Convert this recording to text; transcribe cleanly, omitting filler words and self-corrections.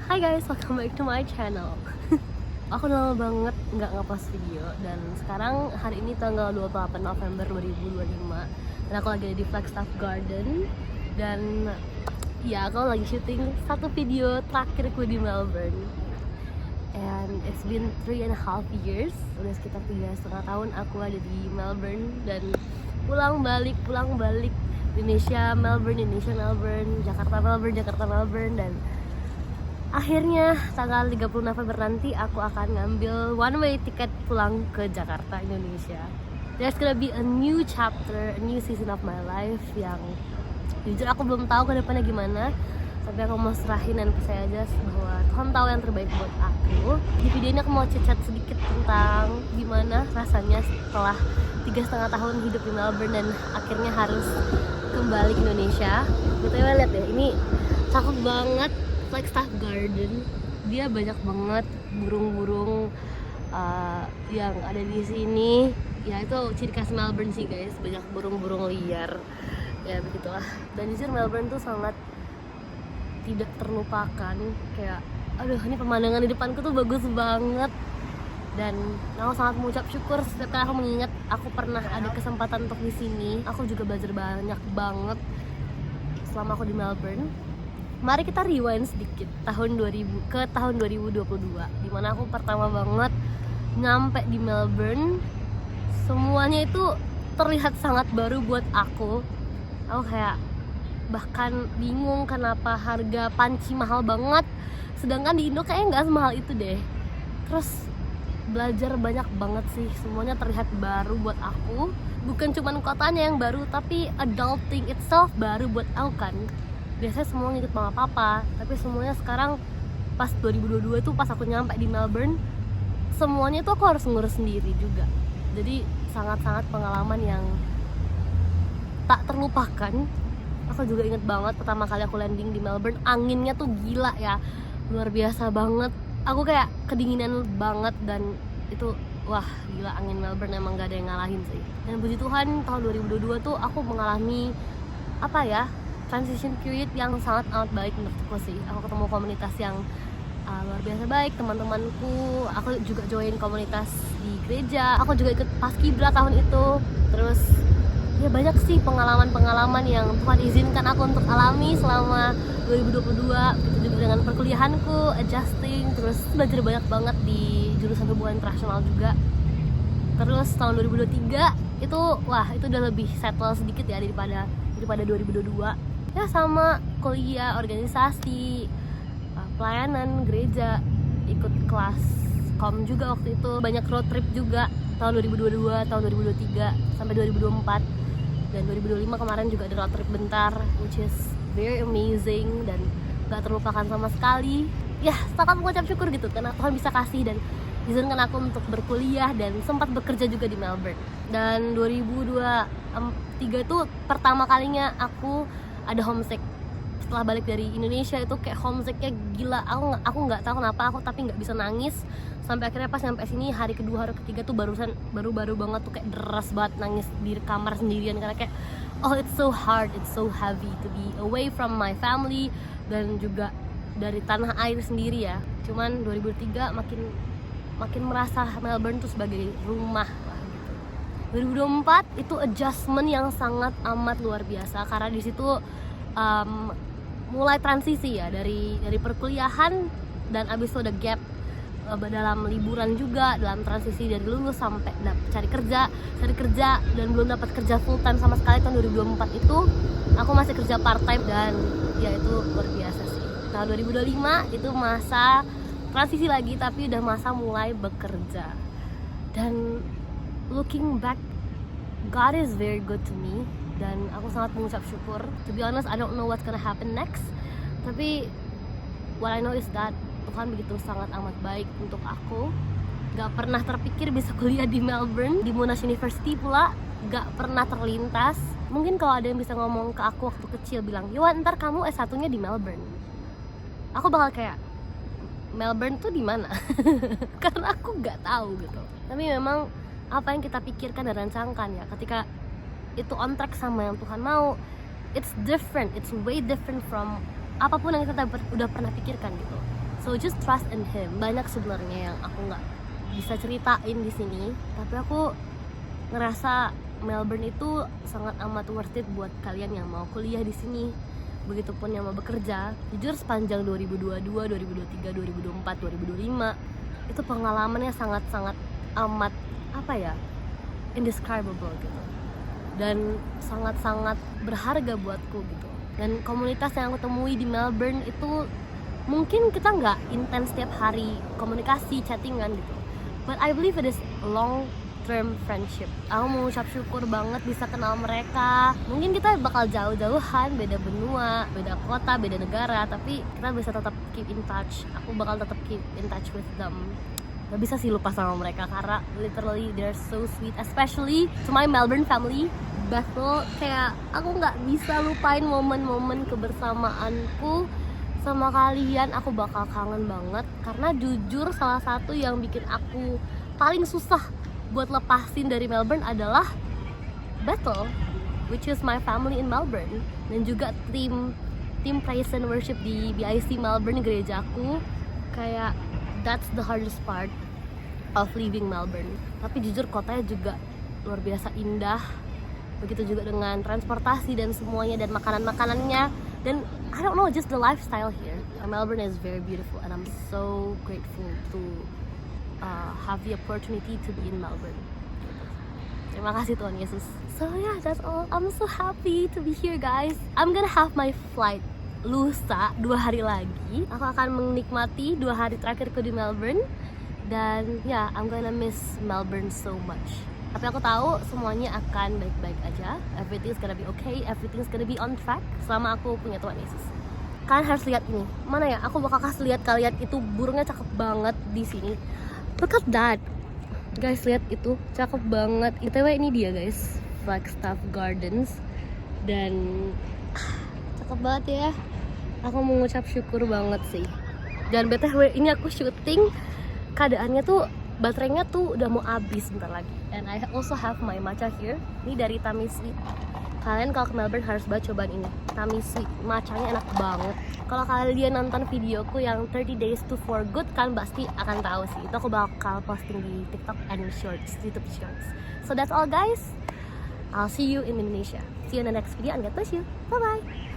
Hai guys, welcome back to my channel. Aku udah lama banget nggak ngepost video. Dan sekarang hari ini tanggal 28 November 2025. Dan aku lagi ada di Flagstaff Garden. Dan ya, aku lagi syuting satu video terakhirku di Melbourne. And it's been 3.5 years. Udah sekitar 3,5 tahun aku ada di Melbourne. Dan pulang balik Indonesia, Melbourne, Jakarta, Melbourne. Dan akhirnya tanggal 30 November nanti aku akan ngambil one way tiket pulang ke Jakarta, Indonesia. There's gonna be a new chapter, a new season of my life yang jujur aku belum tahu ke depannya gimana. Tapi aku mau serahin dan percaya aja bahwa Tuhan tahu yang terbaik buat aku. Di video ini aku mau chat sedikit tentang gimana rasanya setelah 3,5 tahun hidup di Melbourne dan akhirnya harus kembali ke Indonesia. Betul, lihat ya, ini cakep banget. Flagstaff Garden, dia banyak banget burung-burung yang ada di sini. Ya itu ciri khas Melbourne sih guys, banyak burung-burung liar. Ya begitulah. Dan jujur Melbourne tuh sangat tidak terlupakan. Kayak, aduh ini pemandangan di depanku tuh bagus banget. Dan aku sangat mengucap syukur setiap kali aku mengingat aku pernah ada kesempatan untuk di sini. Aku juga belajar banyak banget selama aku di Melbourne. Mari kita rewind sedikit tahun 2022, dimana aku pertama banget nyampe di Melbourne. Semuanya itu terlihat sangat baru buat aku. Aku kayak bahkan bingung kenapa harga panci mahal banget, sedangkan di Indo kayaknya nggak semahal itu deh. Terus belajar banyak banget sih, semuanya terlihat baru buat aku. Bukan cuma kotanya yang baru, tapi adulting itself baru buat aku kan. Biasanya semua ngikut mama papa, tapi semuanya sekarang pas 2022 tuh pas aku nyampe di Melbourne, semuanya tuh aku harus ngurus sendiri juga. Jadi sangat-sangat pengalaman yang tak terlupakan. Aku juga inget banget pertama kali aku landing di Melbourne, anginnya tuh gila ya, luar biasa banget. Aku kayak kedinginan banget dan itu wah gila, angin Melbourne emang gak ada yang ngalahin sih. Dan puji Tuhan tahun 2022 tuh aku mengalami apa ya, transition period yang sangat amat baik menurutku sih. Aku ketemu komunitas yang luar biasa baik, teman-temanku. Aku juga join komunitas di gereja. Aku juga ikut Paskibra tahun itu. Terus ya banyak sih pengalaman-pengalaman yang Tuhan izinkan aku untuk alami selama 2022. Begitu juga dengan perkuliahanku, adjusting. Terus belajar banyak banget di jurusan hubungan internasional juga. Terus tahun 2023 itu wah itu udah lebih settle sedikit ya daripada 2022. Ya sama kuliah, organisasi, pelayanan, gereja, ikut kelas kom juga waktu itu. Banyak road trip juga tahun 2022, tahun 2023 sampai 2024. Dan 2025 kemarin juga ada road trip bentar, which is very amazing dan gak terlupakan sama sekali. Ya sangat mengucap syukur gitu karena Tuhan bisa kasih dan izinkan aku untuk berkuliah dan sempat bekerja juga di Melbourne. Dan 2023 tuh pertama kalinya aku ada homesick. Setelah balik dari Indonesia itu kayak homesicknya gila. Aku nggak tahu kenapa aku tapi nggak bisa nangis. Sampai akhirnya pas sampai sini hari kedua hari ketiga tuh baru banget tuh kayak deras banget nangis di kamar sendirian karena kayak oh it's so hard, it's so heavy to be away from my family dan juga dari tanah air sendiri ya. Cuman 2003 makin merasa Melbourne tuh sebagai rumah lah gitu. 2024 itu adjustment yang sangat amat luar biasa karena di situ mulai transisi ya dari perkuliahan dan abis itu ada gap dalam liburan juga, dalam transisi dari lulus sampai cari kerja dan belum dapat kerja full time sama sekali. Tahun 2024 itu aku masih kerja part time dan ya itu luar biasa sih. Tahun 2025 itu masa transisi lagi tapi udah masa mulai bekerja. Dan looking back, God is very good to me dan aku sangat mengucap syukur. To be honest, I don't know what's gonna happen next, tapi what I know is that Tuhan begitu sangat amat baik untuk aku. Gak pernah terpikir bisa kuliah di Melbourne, di Monash University pula. Gak pernah terlintas. Mungkin kalau ada yang bisa ngomong ke aku waktu kecil bilang, Yohan ntar kamu S1-nya di Melbourne, aku bakal kayak, Melbourne tuh di mana? Karena aku nggak tahu gitu. Tapi memang apa yang kita pikirkan dan rancangkan ya, ketika itu on track sama yang Tuhan mau, it's different, it's way different from apapun yang kita udah pernah pikirkan gitu. So just trust in him. Banyak sebenarnya yang aku nggak bisa ceritain di sini, tapi aku ngerasa Melbourne itu sangat amat worth it buat kalian yang mau kuliah di sini. Begitupun yang mau bekerja. Jujur sepanjang 2022, 2023, 2024, 2025 itu pengalamannya sangat-sangat amat indescribable gitu. Dan sangat-sangat berharga buatku gitu. Dan komunitas yang aku temui di Melbourne itu mungkin kita nggak intens setiap hari komunikasi, chattingan gitu. But I believe it is long term friendship. Aku mengucap syukur banget bisa kenal mereka. Mungkin kita bakal jauh-jauhan, beda benua, beda kota, beda negara, tapi kita bisa tetap keep in touch. Aku bakal tetap keep in touch with them. Gak bisa sih lupa sama mereka karena literally they're so sweet, especially to my Melbourne family. Betul, kayak aku nggak bisa lupain momen-momen kebersamaanku sama kalian. Aku bakal kangen banget karena jujur salah satu yang bikin aku paling susah buat lepasin dari Melbourne adalah Bethel, which is my family in Melbourne, dan juga tim praise and worship di BIC Melbourne, gerejaku. Kayak that's the hardest part of leaving Melbourne. Tapi jujur kotanya juga luar biasa indah. Begitu juga dengan transportasi dan semuanya dan makanan-makanannya, dan I don't know, just the lifestyle here. Melbourne is very beautiful and I'm so grateful to have the opportunity to be in Melbourne. Terima kasih Tuhan Yesus. So yeah, that's all. I'm so happy to be here guys. I'm gonna have my flight lusa 2 hari lagi. Aku akan menikmati 2 hari terakhirku di Melbourne. Dan yeah, I'm gonna miss Melbourne so much. Tapi aku tahu semuanya akan baik-baik aja. Everything's gonna be okay, everything's gonna be on track selama aku punya Tuhan Yesus. Kalian harus lihat ini. Mana ya? Aku bakal kasih lihat kalian, itu burungnya cakep banget di sini. Look at that. Guys, lihat itu, cakep banget. ITW ini dia guys, Flagstaff Gardens. Dan cakep banget ya. Aku mengucap syukur banget sih. Dan BTW ini aku syuting, keadaannya tuh baterainya tuh udah mau habis bentar lagi. And I also have my matcha here. Ini dari Tummy Sweet. Kalian kalau ke Melbourne harus banget cobain ini, Tummy Sweet. Matchanya enak banget. Kalau kalian nonton videoku yang 30 Days to For Good kan pasti akan tahu sih. Itu aku bakal posting di TikTok and Shorts, YouTube Shorts. So that's all guys. I'll see you in Indonesia. See you in the next video and God bless you. Bye bye.